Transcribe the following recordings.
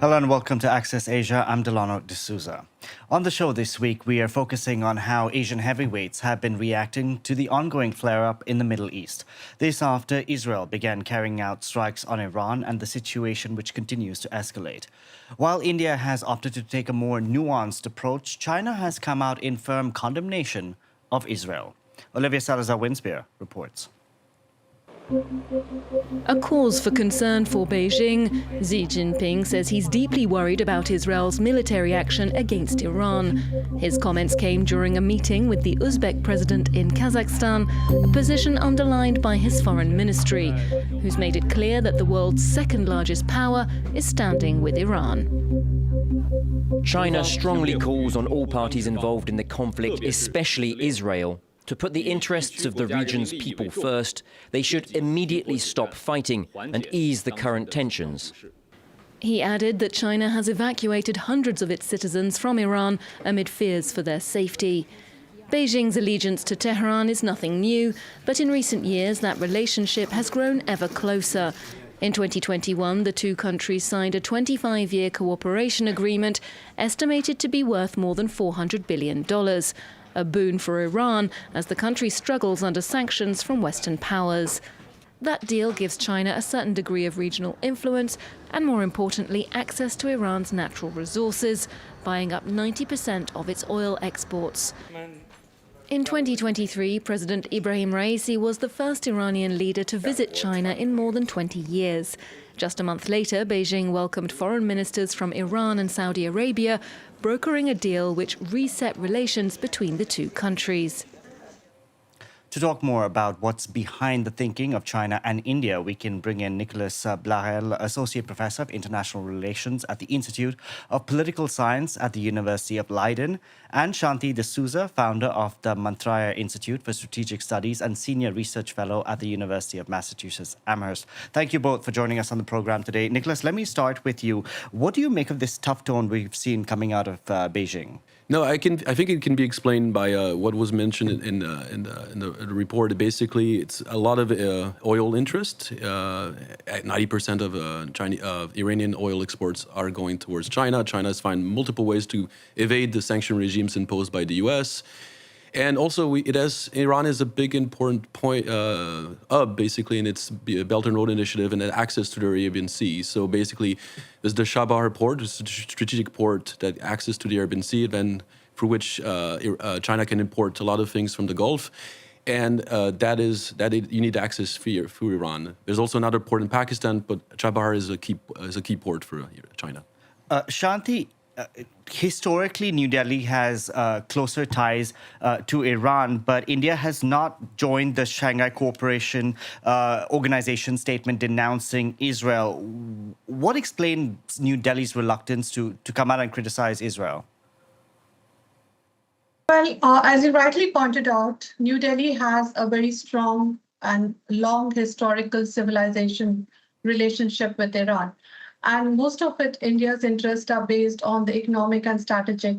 Hello and welcome to Access Asia. I'm Delano D'Souza. On the show this week, we are focusing on how Asian heavyweights have been reacting to the ongoing flare-up in the Middle East. This after Israel began carrying out strikes on Iran and the situation which continues to escalate. While India has opted to take a more nuanced approach, China has come out in firm condemnation of Israel. Olivia Salazar-Winspear reports. A cause for concern for Beijing. Xi Jinping says he's deeply worried about Israel's military action against Iran. His comments came during a meeting with the Uzbek president in Kazakhstan, a position underlined by his foreign ministry, who's made it clear that the world's second largest power is standing with Iran. China strongly calls on all parties involved in the conflict, especially Israel, to put the interests of the region's people first. They should immediately stop fighting and ease the current tensions. He added that China has evacuated hundreds of its citizens from Iran amid fears for their safety. Beijing's allegiance to Tehran is nothing new, but in recent years that relationship has grown ever closer. In 2021, the two countries signed a 25-year cooperation agreement estimated to be worth more than $400 billion. A boon for Iran as the country struggles under sanctions from Western powers. That deal gives China a certain degree of regional influence and, more importantly, access to Iran's natural resources, buying up 90% of its oil exports. In 2023, President Ibrahim Raisi was the first Iranian leader to visit China in more than 20 years. Just a month later, Beijing welcomed foreign ministers from Iran and Saudi Arabia, brokering a deal which reset relations between the two countries. To talk more about what's behind the thinking of China and India, we can bring in Nicolas Blahel, Associate Professor of International Relations at the Institute of Political Science at the University of Leiden, and Shanti D'Souza, founder of the Mantraya Institute for Strategic Studies and Senior Research Fellow at the University of Massachusetts Amherst. Thank you both for joining us on the program today. Nicolas, let me start with you. What do you make of this tough tone we've seen coming out of Beijing? No, I think it can be explained by what was mentioned in the report. Basically, it's a lot of oil interest. 90% of Iranian oil exports are going towards China. China has found multiple ways to evade the sanction regimes imposed by the U.S. And also, Iran is a big important point basically in its Belt and Road Initiative and access to the Arabian Sea. So basically, there's the Chabahar port, a strategic port that access to the Arabian Sea, and through which China can import a lot of things from the Gulf. And you need access through Iran. There's also another port in Pakistan, but Chabahar is a key port for China. Shanti, historically, New Delhi has closer ties to Iran, but India has not joined the Shanghai Cooperation Organization statement denouncing Israel. What explains New Delhi's reluctance to come out and criticize Israel? Well, as you rightly pointed out, New Delhi has a very strong and long historical civilization relationship with Iran. And most of it, India's interests are based on the economic and strategic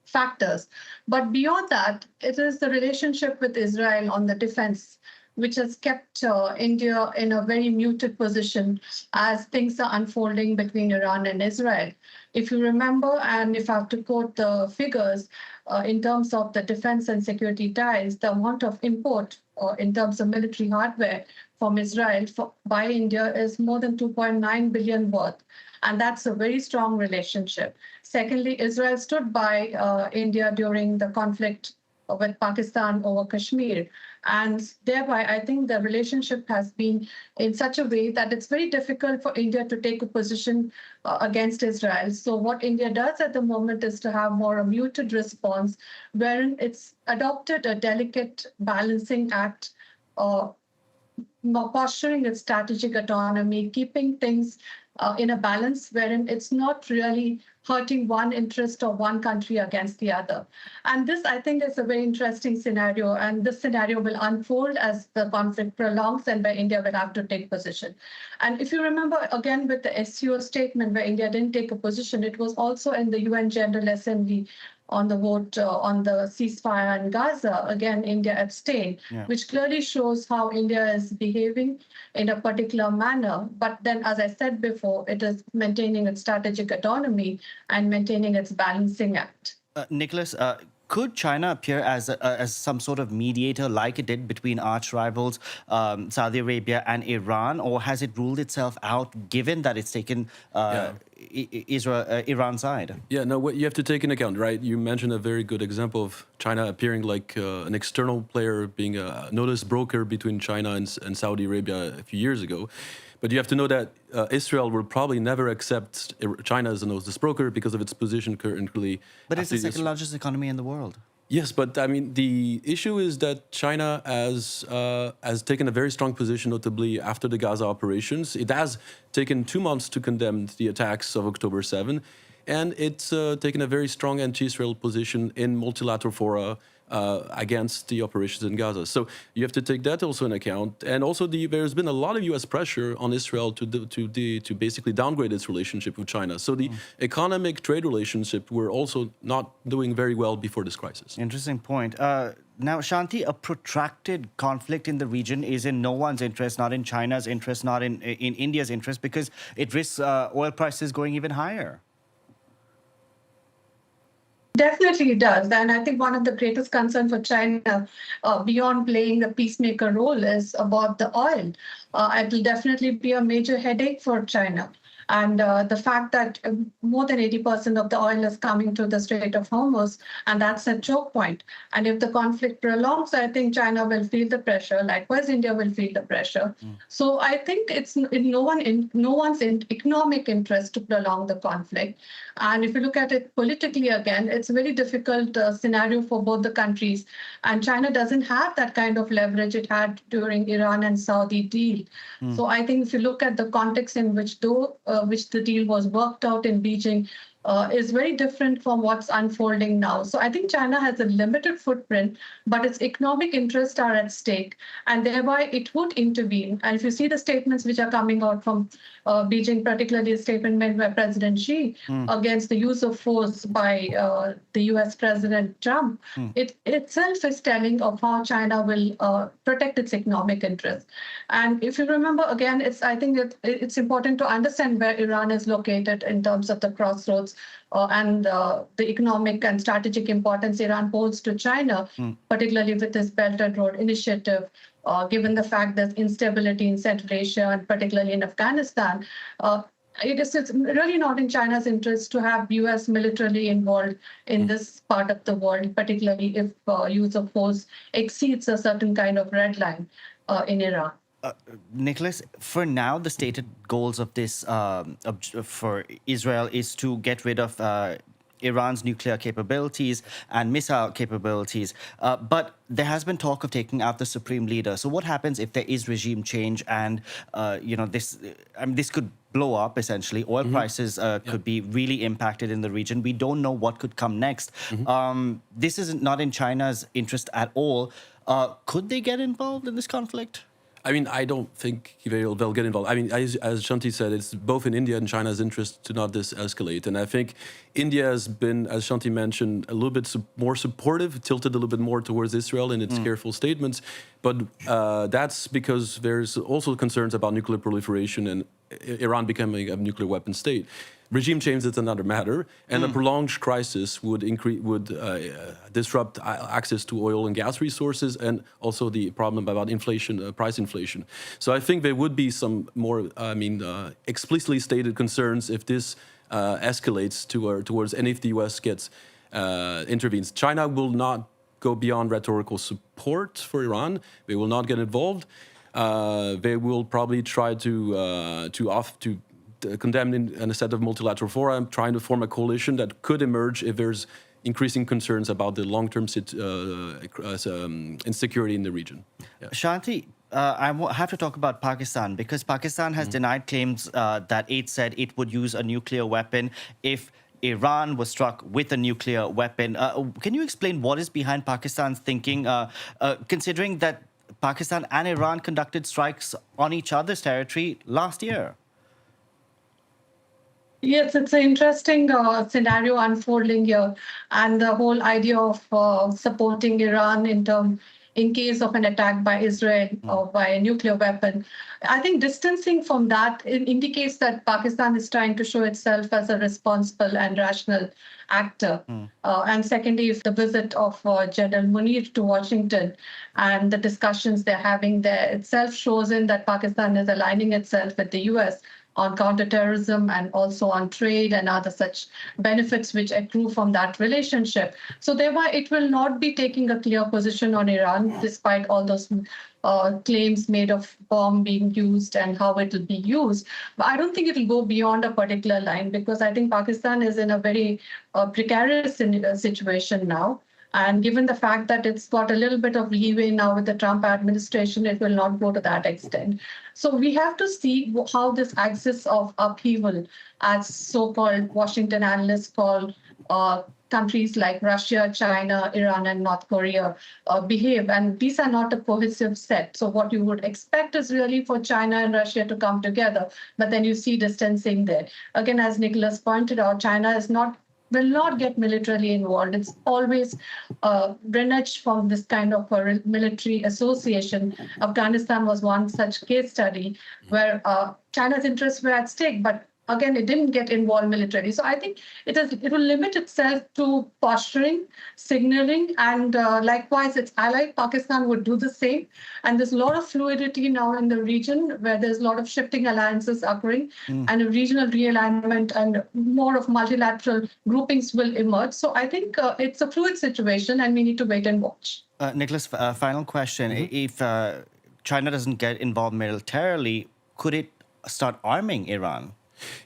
factors. But beyond that, it is the relationship with Israel on the defense, which has kept India in a very muted position as things are unfolding between Iran and Israel. If you remember, and if I have to quote the figures, in terms of the defense and security ties, the amount of import in terms of military hardware from Israel by India is more than 2.9 billion worth. And that's a very strong relationship. Secondly, Israel stood by India during the conflict with Pakistan over Kashmir. And thereby, I think the relationship has been in such a way that it's very difficult for India to take a position against Israel. So what India does at the moment is to have more a muted response, wherein it's adopted a delicate balancing act, posturing its strategic autonomy, keeping things in a balance wherein it's not really hurting one interest of one country against the other. And this, I think, is a very interesting scenario. And this scenario will unfold as the conflict prolongs and where India will have to take position. And if you remember, again, with the SCO statement where India didn't take a position, it was also in the UN General Assembly on the vote on the ceasefire in Gaza, again, India abstained, which clearly shows how India is behaving in a particular manner. But then, as I said before, it is maintaining its strategic autonomy and maintaining its balancing act. Nicholas, could China appear as some sort of mediator like it did between arch rivals Saudi Arabia and Iran, or has it ruled itself out given that it's taken Iran's side? Yeah, no, what you have to take into account, right? You mentioned a very good example of China appearing like an external player, being a notice broker between China and Saudi Arabia a few years ago. But you have to know that Israel will probably never accept China as a notice broker because of its position currently. But it's the second largest economy in the world. Yes, but I mean, the issue is that China has taken a very strong position, notably after the Gaza operations. It has taken 2 months to condemn the attacks of October 7, and it's taken a very strong anti-Israel position in multilateral fora against the operations in Gaza. So you have to take that also in account. And also there's been a lot of U.S. pressure on Israel to basically downgrade its relationship with China. So the economic trade relationship were also not doing very well before this crisis. Interesting point. Now, Shanti, a protracted conflict in the region is in no one's interest, not in China's interest, not in India's interest, because it risks oil prices going even higher. Definitely it does. And I think one of the greatest concerns for China, beyond playing the peacemaker role, is about the oil. It will definitely be a major headache for China. And the fact that more than 80% of the oil is coming to the Strait of Hormuz, and that's a choke point. And if the conflict prolongs, I think China will feel the pressure. Likewise, India will feel the pressure. So I think it's in no one's economic interest to prolong the conflict. And if you look at it politically again, it's a very difficult scenario for both the countries. And China doesn't have that kind of leverage it had during Iran and Saudi deal. So I think if you look at the context in which the deal was worked out in Beijing, is very different from what's unfolding now. So I think China has a limited footprint, but its economic interests are at stake, and thereby it would intervene. And if you see the statements which are coming out from Beijing, particularly a statement made by President Xi against the use of force by the US President Trump, it itself is telling of how China will protect its economic interests. And if you remember, again, I think that it's important to understand where Iran is located in terms of the crossroads and the economic and strategic importance Iran holds to China, particularly with this Belt and Road Initiative, given the fact there's instability in Central Asia and particularly in Afghanistan. It's really not in China's interest to have U.S. militarily involved in this part of the world, particularly if use of force exceeds a certain kind of red line in Iran. Nicholas, for now, the stated goals of this for Israel is to get rid of Iran's nuclear capabilities and missile capabilities. But there has been talk of taking out the supreme leader. So what happens if there is regime change and, this could blow up, essentially. Oil prices could be really impacted in the region. We don't know what could come next. This is not in China's interest at all. Could they get involved in this conflict? I mean, I don't think they'll get involved. I mean, as Shanti said, it's both in India and China's interest to not escalate. And I think India has been, as Shanti mentioned, a little bit more supportive, tilted a little bit more towards Israel in its careful statements. But that's because there's also concerns about nuclear proliferation and Iran becoming a nuclear weapon state. Regime change is another matter, and a prolonged crisis would disrupt access to oil and gas resources, and also the problem about inflation, price inflation. So I think there would be some more, explicitly stated concerns if this escalates towards, and if the U.S. intervenes. China will not go beyond rhetorical support for Iran. They will not get involved. They will probably try to condemn in a set of multilateral fora, trying to form a coalition that could emerge if there's increasing concerns about the long-term insecurity in the region. Yeah. Shanti, I have to talk about Pakistan because Pakistan has denied claims that it said it would use a nuclear weapon if Iran was struck with a nuclear weapon. Can you explain what is behind Pakistan's thinking, considering that Pakistan and Iran conducted strikes on each other's territory last year? Yes, it's an interesting scenario unfolding here, and the whole idea of supporting Iran in case of an attack by Israel or by a nuclear weapon. I think distancing from that indicates that Pakistan is trying to show itself as a responsible and rational actor. And secondly, if the visit of General Munir to Washington and the discussions they're having there itself shows in that Pakistan is aligning itself with the US on counterterrorism and also on trade and other such benefits which accrue from that relationship. So thereby, it will not be taking a clear position on Iran, despite all those claims made of bomb being used and how it will be used. But I don't think it will go beyond a particular line because I think Pakistan is in a very precarious situation now. And given the fact that it's got a little bit of leeway now with the Trump administration, it will not go to that extent. So we have to see how this axis of upheaval, as so-called Washington analysts call countries like Russia, China, Iran, and North Korea behave. And these are not a cohesive set. So what you would expect is really for China and Russia to come together, but then you see distancing there. Again, as Nicholas pointed out, China will not get militarily involved. It's always reneged from this kind of a military association. Afghanistan was one such case study where China's interests were at stake, but again, it didn't get involved militarily. So I think it will limit itself to posturing, signaling, and likewise, its ally Pakistan would do the same. And there's a lot of fluidity now in the region where there's a lot of shifting alliances occurring and a regional realignment and more of multilateral groupings will emerge. So I think it's a fluid situation and we need to wait and watch. Nicholas, final question. If China doesn't get involved militarily, could it start arming Iran?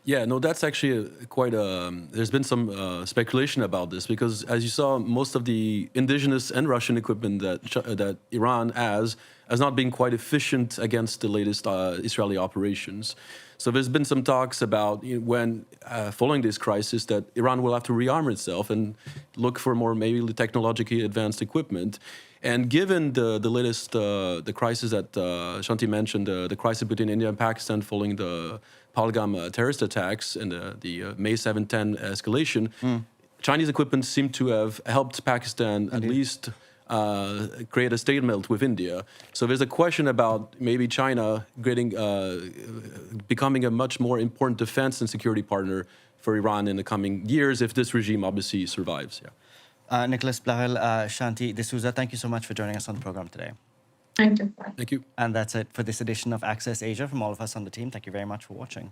Yeah, no, that's actually quite there's been some speculation about this because, as you saw, most of the indigenous and Russian equipment that Iran has not been quite efficient against the latest Israeli operations. So there's been some talks about when, following this crisis, that Iran will have to rearm itself and look for more maybe technologically advanced equipment. And given the latest the crisis that Shanti mentioned, the crisis between India and Pakistan following the Pahalgam terrorist attacks and the May 7-10 escalation, Chinese equipment seemed to have helped Pakistan at least create a stalemate with India. So there's a question about maybe China becoming a much more important defense and security partner for Iran in the coming years if this regime obviously survives. Yeah. Nicholas Blahel, Shanti D'Souza, thank you so much for joining us on the program today. Thank you. Thank you. And that's it for this edition of Access Asia from all of us on the team. Thank you very much for watching.